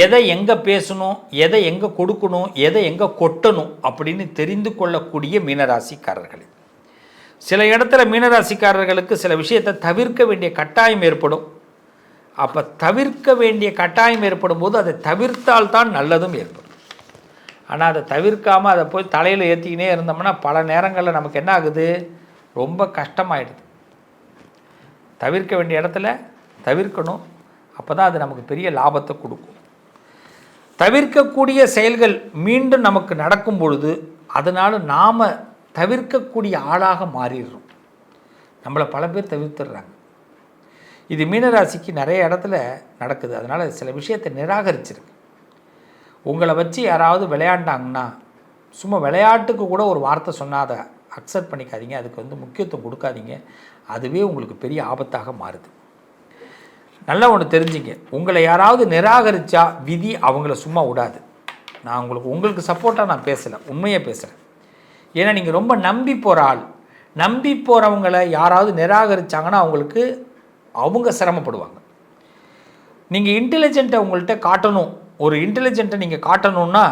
எதை எங்கே பேசணும், எதை எங்கே கொடுக்கணும், எதை எங்கே கொட்டணும் அப்படின்னு தெரிந்து கொள்ளக்கூடிய மீனராசிக்காரர்களே. சில இடத்துல மீனராசிக்காரர்களுக்கு சில விஷயத்தை தவிர்க்க வேண்டிய கட்டாயம் ஏற்படும். அப்போ தவிர்க்க வேண்டிய கட்டாயம் ஏற்படும் போது அதை தவிர்த்தால்தான் நல்லதும் ஏற்படும். ஆனால் அதை தவிர்க்காமல் அதை போய் தலையில் ஏற்றிக்கினே இருந்தோம்னா பல நேரங்களில் நமக்கு என்ன ஆகுது, ரொம்ப கஷ்டமாயிடுது. தவிர்க்க வேண்டிய இடத்துல தவிர்க்கணும். அப்போ தான் அது நமக்கு பெரிய லாபத்தை கொடுக்கும். தவிர்க்கக்கூடிய செயல்கள் மீண்டும் நமக்கு நடக்கும் பொழுது அதனால் நாம் தவிர்க்கக்கூடிய ஆளாக மாறிடுறோம். நம்மளை பல பேர் தவிர்த்துடுறாங்க. இது மீனராசிக்கு நிறைய இடத்துல நடக்குது. அதனால் சில விஷயத்தை நிராகரிச்சிருக்கு. உங்களை வச்சு யாராவது விளையாண்டாங்கன்னா சும்மா விளையாட்டுக்கு கூட ஒரு வார்த்தை சொன்னால் அதை அக்செப்ட் பண்ணிக்காதீங்க. அதுக்கு முக்கியத்துவம் கொடுக்காதீங்க. அதுவே உங்களுக்கு பெரிய ஆபத்தாக மாறுது. நல்லா ஒன்று தெரிஞ்சுங்க, உங்களை யாராவது நிராகரித்தா விதி அவங்கள சும்மா விடாது. நான் உங்களுக்கு சப்போர்ட்டாக நான் பேசலை, உண்மையாக பேசுகிறேன். ஏன்னா நீங்கள் ரொம்ப நம்பி போகிற ஆள். நம்பி போகிறவங்களை யாராவது நிராகரித்தாங்கன்னா அவங்க சிரமப்படுவாங்க. நீங்கள் இன்டெலிஜென்ட்டை உங்கள்கிட்ட காட்டணும். ஒரு இன்டெலிஜென்ட்டை நீங்கள் காட்டணுன்னா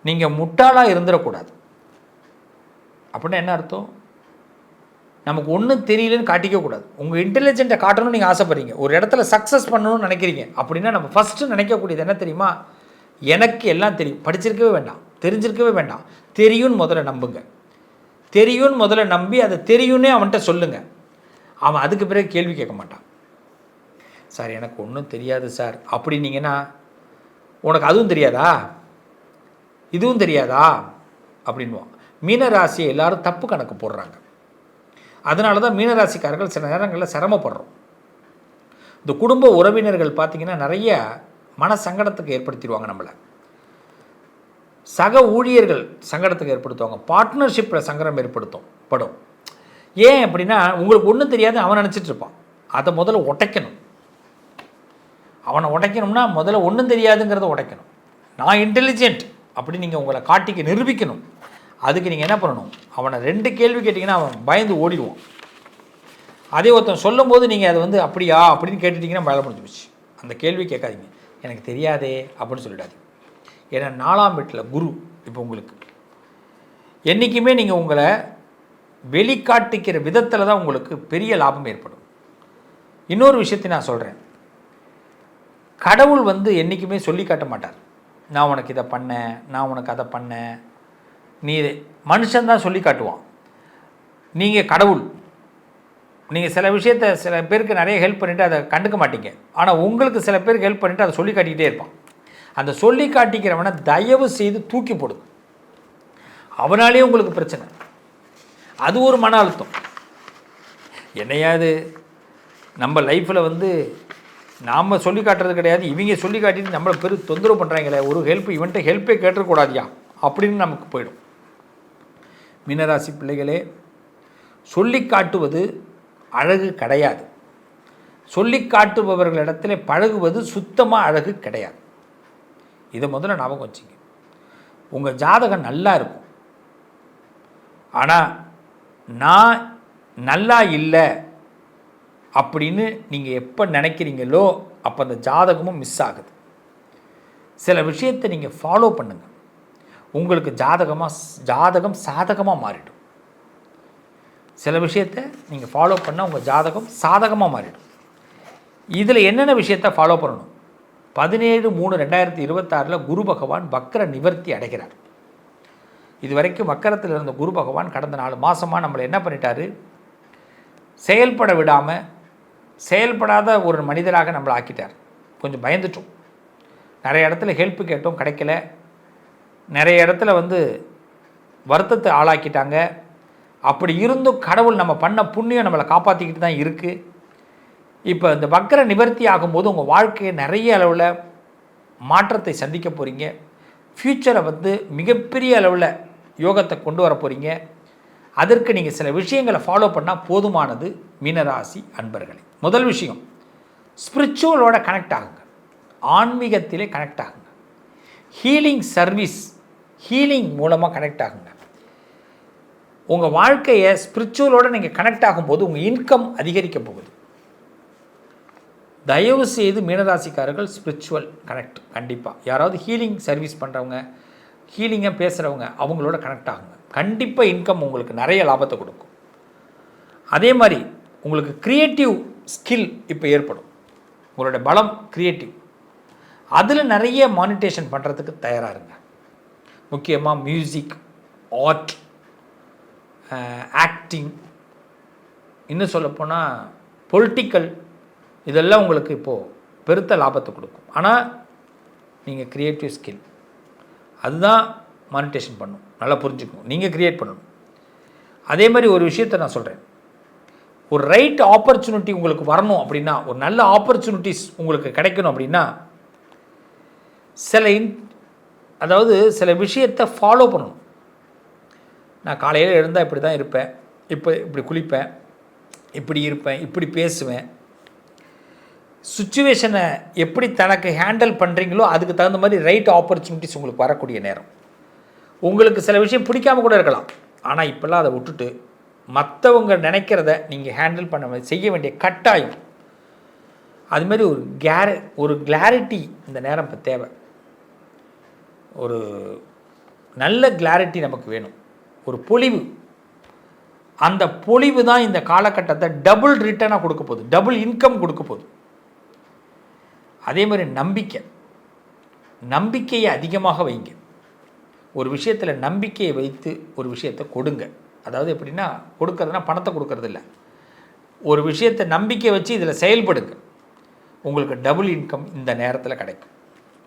நீங்கள் முட்டாளாக இருந்துடக்கூடாது. அப்படின்னா என்ன அர்த்தம்? நமக்கு ஒன்றும் தெரியலன்னு காட்டிக்கக்கூடாது. உங்கள் இன்டெலிஜென்ட்டை காட்டணும்னு நீங்கள் ஆசைப்படுறீங்க. ஒரு இடத்துல சக்ஸஸ் பண்ணணும்னு நினைக்கிறீங்க. அப்படின்னா நம்ம ஃபஸ்ட்டு நினைக்கக்கூடியது என்ன தெரியுமா? எனக்கு எல்லாம் தெரியும். படிச்சிருக்கவே வேண்டாம், தெரிஞ்சிருக்கவே வேண்டாம், தெரியும்னு முதல்ல நம்புங்க. தெரியும்னு முதல்ல நம்பி அதை தெரியும்னே அவன்கிட்ட சொல்லுங்கள். அவன் அதுக்கு பிறகு கேள்வி கேட்க மாட்டான். சார் எனக்கு ஒன்றும் தெரியாது சார் அப்படின்னீங்கன்னா, உனக்கு அதுவும் தெரியாதா, இதுவும் தெரியாதா அப்படின்வான். மீனராசியை எல்லாரும் தப்பு கணக்கு போடுறாங்க. அதனால தான் மீனராசிக்காரர்கள் சில நேரங்களில் சிரமப்படுறோம். இந்த குடும்ப உறவினர்கள் பார்த்திங்கன்னா நிறைய மனசங்கடத்துக்கு ஏற்படுத்திடுவாங்க. நம்மளை சக ஊழியர்கள் சங்கடத்துக்கு ஏற்படுத்துவாங்க. பார்ட்னர்ஷிப்பில் சங்கடம் படும். ஏன் அப்படின்னா உங்களுக்கு ஒன்றும் தெரியாது அவன் நினச்சிட்டு இருப்பான். அதை முதல்ல உடைக்கணும். அவனை உடைக்கணும்னா முதல்ல ஒன்றும் தெரியாதுங்கிறத உடைக்கணும். நான் இன்டெலிஜென்ட் அப்படி நீங்கள் உங்களை காட்டிக்க நிரூபிக்கணும். அதுக்கு நீங்கள் என்ன பண்ணணும்? அவனை 2 கேள்வி கேட்டிங்கன்னா அவன் பயந்து ஓடிடுவான். அதே ஒருத்தன் சொல்லும் போது நீங்கள் அதை அப்படியா அப்படின்னு கேட்டுட்டிங்கன்னா வேலை முடிஞ்சு போச்சு. அந்த கேள்வி கேட்காதீங்க. எனக்கு தெரியாதே அப்படின்னு சொல்லிடாதீங்க. ஏன்னா 4ஆம் வீட்டில் குரு இப்போ உங்களுக்கு என்றைக்குமே நீங்கள் உங்களை வெளிக்காட்டிக்கிற விதத்தில் தான் உங்களுக்கு பெரிய லாபம் ஏற்படும். இன்னொரு விஷயத்தை நான் சொல்கிறேன். கடவுள் என்றைக்குமே சொல்லி காட்ட மாட்டார். நான் உனக்கு இதை பண்ணேன், நான் உனக்கு அதை பண்ணேன். நீ மனுஷன்தான் சொல்லி காட்டுவான். நீங்கள் கடவுள். நீங்கள் சில விஷயத்தை சில பேருக்கு நிறைய ஹெல்ப் பண்ணிவிட்டு அதை கண்டுக்க மாட்டீங்க. ஆனால் உங்களுக்கு சில பேருக்கு ஹெல்ப் பண்ணிவிட்டு அதை சொல்லி காட்டிக்கிட்டே இருப்பான். அந்த சொல்லி காட்டிக்கிறவனை தயவு செய்து தூக்கி போடுங்க. அவனாலே உங்களுக்கு பிரச்சனை. அது ஒரு மன அழுத்தம். என்னையாது நம்ம லைஃப்பில் நாம் சொல்லி காட்டுறது கிடையாது, இவங்க சொல்லி காட்டிட்டு நம்மளை பெரு தொந்தரவு பண்ணுறாங்களே, ஒரு இவன்கிட்ட ஹெல்ப்பே கேட்டுக்கூடாதியா அப்படின்னு நமக்கு போயிடும். மீனராசி பிள்ளைகளே, சொல்லி காட்டுவது அழகு கிடையாது. சொல்லி காட்டுபவர்களிடத்தில் பழகுவது சுத்தமாக அழகு கிடையாது. இதை முதல்ல ஞாபகம் வச்சுங்க. உங்கள் ஜாதகம் நல்லா இருக்கும். ஆனால் நான் நல்லா இல்லை அப்படின்னு நீங்கள் எப்போ நினைக்கிறீங்களோ அப்போ அந்த ஜாதகமும் மிஸ் ஆகுது. சில விஷயத்தை நீங்கள் ஃபாலோ பண்ணுங்கள். உங்களுக்கு ஜாதகம் சாதகமாக மாறிடும். சில விஷயத்தை நீங்கள் ஃபாலோ பண்ணால் உங்கள் ஜாதகம் சாதகமாக மாறிடும். இதில் என்னென்ன விஷயத்தை ஃபாலோ பண்ணணும்? 17/3/2026 குரு பகவான் வக்கர நிவர்த்தி அடைகிறார். இது வரைக்கும் வக்கரத்தில் இருந்த குரு பகவான் கடந்த 4 மாதமாக நம்மளை என்ன பண்ணிட்டாரு? செயல்பட விடாமல் செயல்படாத ஒரு மனிதராக நம்மளை ஆக்கிட்டார். கொஞ்சம் பயந்துட்டோம். நிறைய இடத்துல ஹெல்ப்பு கேட்டோம், கிடைக்கல. நிறைய இடத்துல வருத்தத்தை ஆளாக்கிட்டாங்க. அப்படி இருந்தும் கடவுள் நம்ம பண்ண புண்ணியம் நம்மளை காப்பாற்றிக்கிட்டு தான் இருக்குது. இப்போ இந்த வக்கர நிவர்த்தி ஆகும்போது உங்கள் வாழ்க்கையை நிறைய அளவில் மாற்றத்தை சந்திக்க போகிறீங்க. ஃப்யூச்சரை மிகப்பெரிய அளவில் யோகத்தை கொண்டு வர போகிறீங்க. அதற்கு நீங்கள் சில விஷயங்களை ஃபாலோ பண்ணால் போதுமானது. மீனராசி அன்பர்களே, முதல் விஷயம், ஸ்பிரிச்சுவலோட கனெக்ட் ஆகுங்க. ஆன்மீகத்திலே கனெக்ட் ஆகுங்க. ஹீலிங் சர்வீஸ், ஹீலிங் மூலமாக கனெக்ட் ஆகுங்க. உங்கள் வாழ்க்கையை ஸ்பிரிச்சுவலோடு நீங்கள் கனெக்ட் ஆகும்போது உங்கள் இன்கம் அதிகரிக்க போகுது. தயவு செய்து மீனராசிக்காரர்கள் ஸ்பிரிச்சுவல் கனெக்ட் கண்டிப்பாக, யாராவது ஹீலிங் சர்வீஸ் பண்ணுறவங்க, ஹீலிங்காக பேசுகிறவங்க அவங்களோட கனெக்ட் ஆகுங்க. கண்டிப்பாக இன்கம் உங்களுக்கு நிறைய லாபத்தை கொடுக்கும். அதே மாதிரி உங்களுக்கு க்ரியேட்டிவ் ஸ்கில் இப்போ ஏற்படும். உங்களோட பலம் க்ரியேட்டிவ், அதில் நிறைய மானிட்டேஷன் பண்ணுறதுக்கு தயாராக இருங்க. முக்கியமாக மியூசிக், ஆர்ட், ஆக்டிங், இன்னும் சொல்லப்போனால் பொலிட்டிக்கல், இதெல்லாம் உங்களுக்கு இப்போது பெருத்த லாபத்தை கொடுக்கும். ஆனால் நீங்கள் க்ரியேட்டிவ் ஸ்கில் அதுதான் மானிட்டேஷன் பண்ணணும். நல்லா புரிஞ்சுக்கணும், நீங்கள் க்ரியேட் பண்ணணும். அதே மாதிரி ஒரு விஷயத்தை நான் சொல்கிறேன், ஒரு ரைட் ஆப்பர்ச்சுனிட்டி உங்களுக்கு வரணும் அப்படின்னா, ஒரு நல்ல ஆப்பர்ச்சுனிட்டிஸ் உங்களுக்கு கிடைக்கணும் அப்படின்னா, அதாவது சில விஷயத்தை ஃபாலோ பண்ணணும். நான் காலையில் எழுந்தால் இப்படி தான் இருப்பேன், இப்படி குளிப்பேன், இப்படி இருப்பேன், இப்படி பேசுவேன். சுச்சுவேஷனை எப்படி தனக்கு ஹேண்டில் பண்ணுறீங்களோ அதுக்கு தகுந்த மாதிரி ரைட் ஆப்பர்ச்சுனிட்டிஸ் உங்களுக்கு வரக்கூடிய நேரம். உங்களுக்கு சில விஷயம் பிடிக்காமல் கூட இருக்கலாம், ஆனால் இப்போல்லாம் அதை விட்டுட்டு மற்றவங்க நினைக்கிறத நீங்கள் ஹேண்டில் பண்ண செய்ய வேண்டிய கட்டாயம். அதுமாரி ஒரு கிளாரிட்டி இந்த நேரம் இப்போ தேவை. ஒரு நல்ல கிளாரிட்டி நமக்கு வேணும், ஒரு பொலிவு. அந்த பொலிவு தான் இந்த காலகட்டத்தை டபுள் ரிட்டர்னாக கொடுக்க போகுது, டபுள் இன்கம் கொடுக்க போகுது. அதே மாதிரி நம்பிக்கையை அதிகமாக வைங்க. ஒரு விஷயத்தில் நம்பிக்கையை வைத்து ஒரு விஷயத்தை கொடுங்க. அதாவது எப்படின்னா, கொடுக்கறதுனா பணத்தை கொடுக்கறது இல்லை, ஒரு விஷயத்தை நம்பிக்கை வச்சு இதில் செயல்படுங்க. உங்களுக்கு டபுள் இன்கம் இந்த நேரத்தில் கிடைக்கும்.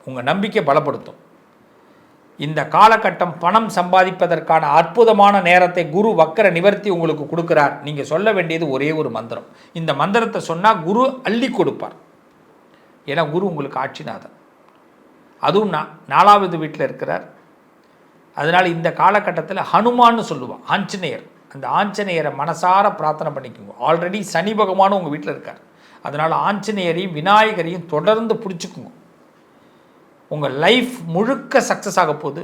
உங்கள் நம்பிக்கை பலப்படுத்தும். இந்த காலகட்டம் பணம் சம்பாதிப்பதற்கான அற்புதமான நேரத்தை குரு வக்கர நிவர்த்தி உங்களுக்கு கொடுக்குறார். நீங்கள் சொல்ல வேண்டியது ஒரே ஒரு மந்திரம். இந்த மந்திரத்தை சொன்னால் குரு அள்ளி கொடுப்பார். ஏன்னா குரு உங்களுக்கு ஆட்சிநாதன், அதுவும் 4வது வீட்டில் இருக்கிறார். அதனால் இந்த காலகட்டத்தில் ஹனுமான்னு சொல்லுவான், ஆஞ்சநேயர். அந்த ஆஞ்சநேயரை மனசார பிரார்த்தனை பண்ணிக்கோங்க. ஆல்ரெடி சனி பகவானும் உங்கள் வீட்டில் இருக்கார். அதனால் ஆஞ்சநேயரையும் விநாயகரையும் தொடர்ந்து பிடிச்சிக்குங்க. உங்கள் லைஃப் முழுக்க சக்ஸஸ் ஆக போகுது.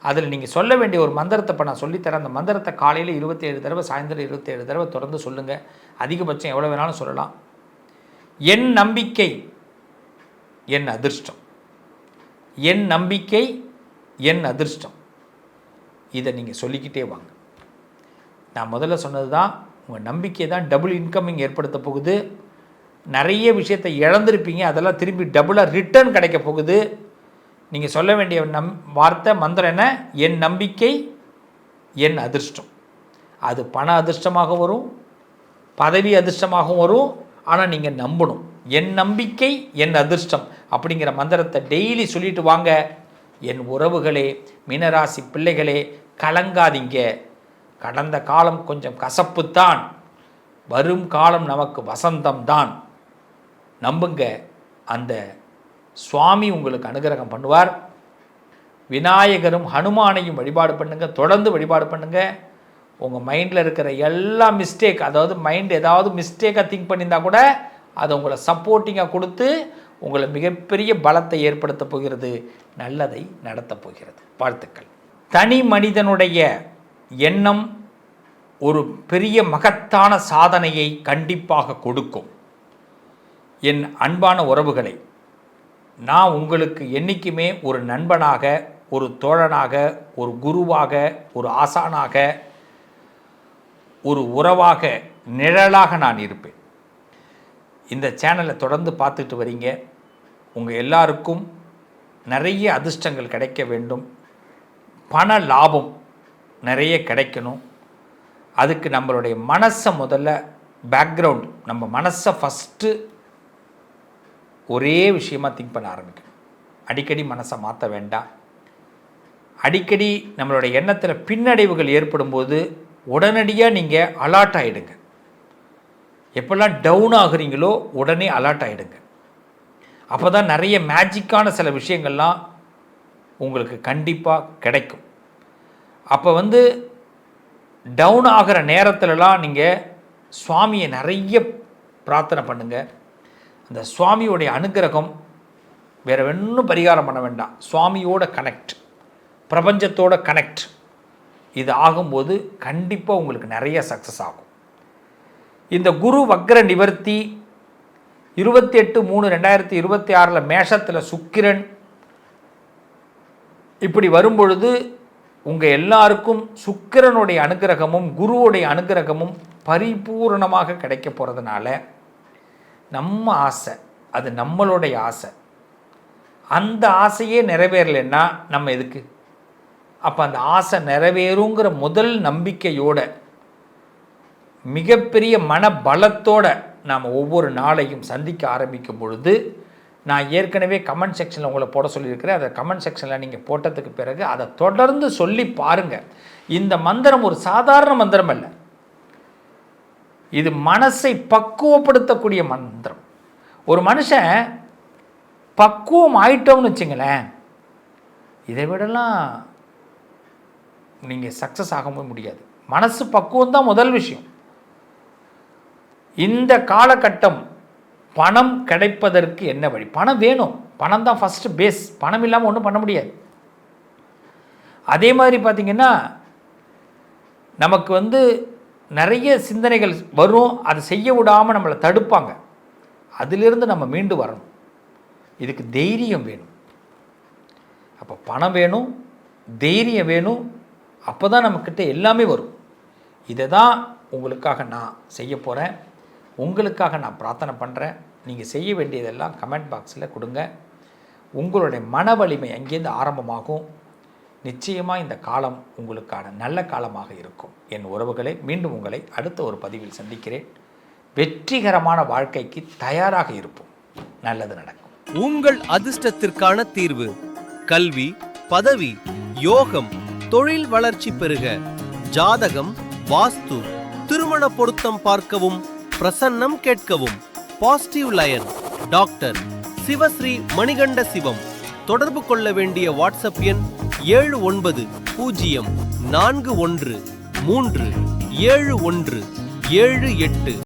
அதில் நீங்கள் சொல்ல வேண்டிய ஒரு மந்திரத்தை இப்போ நான் சொல்லித்தரேன். அந்த மந்திரத்தை காலையில் 27 தடவை, சாயந்தரம் 27 தடவை தொடர்ந்து சொல்லுங்கள். அதிகபட்சம் எவ்வளோ வேணாலும் சொல்லலாம். என் நம்பிக்கை என் அதிர்ஷ்டம், என் நம்பிக்கை என் அதிர்ஷ்டம். இதை நீங்கள் சொல்லிக்கிட்டே வாங்க. நான் முதல்ல சொன்னது தான், உங்கள் நம்பிக்கை தான் டபுள் இன்கமிங் ஏற்படுத்த போகுது. நிறைய விஷயத்தை இழந்திருப்பீங்க, அதெல்லாம் திரும்பி டபுளாக ரிட்டர்ன் கிடைக்க போகுது. நீங்கள் சொல்ல வேண்டிய வார்த்தை மந்திரம் என்ன? என் நம்பிக்கை என் அதிர்ஷ்டம். அது பண அதிர்ஷ்டமாக வரும், பதவி அதிர்ஷ்டமாகவும் வரும். ஆனால் நீங்கள் நம்பணும். என் நம்பிக்கை என் அதிர்ஷ்டம் அப்படிங்கிற மந்திரத்தை டெய்லி சொல்லிட்டு வாங்க. என் உறவுகளே, மீனராசி பிள்ளைகளே, கலங்காதீங்க. கடந்த காலம் கொஞ்சம் கசப்புத்தான், வரும் காலம் நமக்கு வசந்தம்தான். நம்புங்க, அந்த சுவாமி உங்களுக்கு அனுகிரகம் பண்ணுவார். விநாயகரும் ஹனுமானையும் வழிபாடு பண்ணுங்கள், தொடர்ந்து வழிபாடு பண்ணுங்கள். உங்கள் மைண்டில் இருக்கிற எல்லா மிஸ்டேக், அதாவது மைண்ட் ஏதாவது மிஸ்டேக்காக திங்க் பண்ணியிருந்தால் கூட அதை உங்களை சப்போர்ட்டிங்காக கொடுத்து உங்களை மிகப்பெரிய பலத்தை ஏற்படுத்த போகிறது, நல்லதை நடத்தப் போகிறது. வாழ்த்துக்கள். தனி மனிதனுடைய எண்ணம் ஒரு பெரிய மகத்தான சாதனையை கண்டிப்பாக கொடுக்கும். என் அன்பான உறவுகளை, நான் உங்களுக்கு என்றைக்குமே ஒரு நண்பனாக, ஒரு தோழனாக, ஒரு குருவாக, ஒரு ஆசானாக, ஒரு உறவாக, நிழலாக நான் இருப்பேன். இந்த சேனலை தொடர்ந்து பார்த்துட்டு வரீங்க. உங்கள் எல்லாருக்கும் நிறைய அதிர்ஷ்டங்கள் கிடைக்க வேண்டும், பண லாபம் நிறைய கிடைக்கணும். அதுக்கு நம்மளுடைய மனசை முதல்ல பேக்ரவுண்ட், நம்ம மனசை ஃபஸ்ட்டு ஒரே விஷயமாக திங்க் பண்ண ஆரம்பிக்கணும். அடிக்கடி மனசை மாற்ற வேண்டாம். அடிக்கடி நம்மளுடைய எண்ணத்தில் பின்னடைவுகள் ஏற்படும்போது உடனடியாக நீங்கள் அலர்ட் ஆகிடுங்க. எப்போல்லாம் டவுன் ஆகுறீங்களோ உடனே அலர்ட் ஆகிடுங்க. அப்போ தான் நிறைய மேஜிக்கான சில விஷயங்கள்லாம் உங்களுக்கு கண்டிப்பாக கிடைக்கும். அப்போ டவுன் ஆகிற நேரத்திலலாம் நீங்கள் சுவாமியை நிறைய பிரார்த்தனை பண்ணுங்கள். அந்த சுவாமியோடைய அனுகிரகம் வேறு ஒன்றும் பரிகாரம் பண்ண வேண்டாம். சுவாமியோட கனெக்ட், பிரபஞ்சத்தோட கனெக்ட், இது ஆகும்போது கண்டிப்பாக உங்களுக்கு நிறைய சக்ஸஸ் ஆகும். இந்த குரு வக்ர நிவர்த்தி 28/3/2026 மேஷத்தில் சுக்கிரன் இப்படி வரும்பொழுது உங்கள் எல்லாருக்கும் சுக்கிரனுடைய அனுகிரகமும் குருவுடைய அனுகிரகமும் பரிபூர்ணமாக கிடைக்க போகிறதுனால நம்ம ஆசை, அது நம்மளுடைய ஆசை, அந்த ஆசையே நிறைவேறலைன்னா நம்ம எதுக்கு? அப்போ அந்த ஆசை நிறைவேறுங்கிற முதல் நம்பிக்கையோட மிகப்பெரிய மன பலத்தோட நாம் ஒவ்வொரு நாளையும் சந்திக்க ஆரம்பிக்கும் பொழுது, நான் ஏற்கனவே கமெண்ட் செக்ஷனில் உங்களை போட சொல்லியிருக்கிறேன். அதை கமெண்ட் செக்ஷனில் நீங்கள் போட்டதுக்கு பிறகு அதை தொடர்ந்து சொல்லி பாருங்கள். இந்த மந்திரம் ஒரு சாதாரண மந்திரம் அல்ல, இது மனசை பக்குவப்படுத்தக்கூடிய மந்திரம். ஒரு மனுஷன் பக்குவம் ஆயிட்டோம்னு வச்சுங்களேன், இதை விடலாம் நீங்கள் சக்ஸஸ் ஆகவே முடியாது. மனசு பக்குவம் தான் முதல் விஷயம். இந்த காலகட்டம் பணம் கிடைப்பதற்கு என்ன வழி? பணம் வேணும், பணம் தான் ஃபஸ்ட்டு பேஸ். பணம் இல்லாமல் ஒன்றும் பண்ண முடியாது. அதே மாதிரி பார்த்திங்கன்னா நமக்கு நிறைய சிந்தனைகள் வரும், அதை செய்ய விடாமல் நம்மளை தடுப்பாங்க. அதிலிருந்து நம்ம மீண்டு வரணும். இதுக்கு தைரியம் வேணும். அப்போ பணம் வேணும், தைரியம் வேணும், அப்போ தான் நம்மக்கிட்ட எல்லாமே வரும். இதை தான் உங்களுக்காக நான் செய்ய போகிறேன், உங்களுக்காக நான் பிரார்த்தனை பண்ணுறேன். நீங்கள் செய்ய வேண்டியதெல்லாம் கமெண்ட் பாக்ஸில் கொடுங்க. உங்களுடைய மன வலிமை அங்கேருந்து ஆரம்பமாகும். நிச்சயமாக இந்த காலம் உங்களுக்கான நல்ல காலமாக இருக்கும். என் உறவுகளை மீண்டும் உங்களை அடுத்த ஒரு பதிவில் சந்திக்கிறேன். வெற்றிகரமான வாழ்க்கைக்கு தயாராக இருப்போம். நல்லது நடக்கும். உங்கள் அதிர்ஷ்டத்திற்கான தீர்வு: கல்வி, பதவி, யோகம், தொழில் வளர்ச்சி பெருக, ஜாதகம், வாஸ்து, திருமண பொருத்தம் பார்க்கவும், பிரசன்னம் கேட்கவும். Positive line doctor Sivasri Manikanda Sivam. தொடர்பு கொள்ள வேண்டிய வாட்ஸ்அப் எண் 7904137178.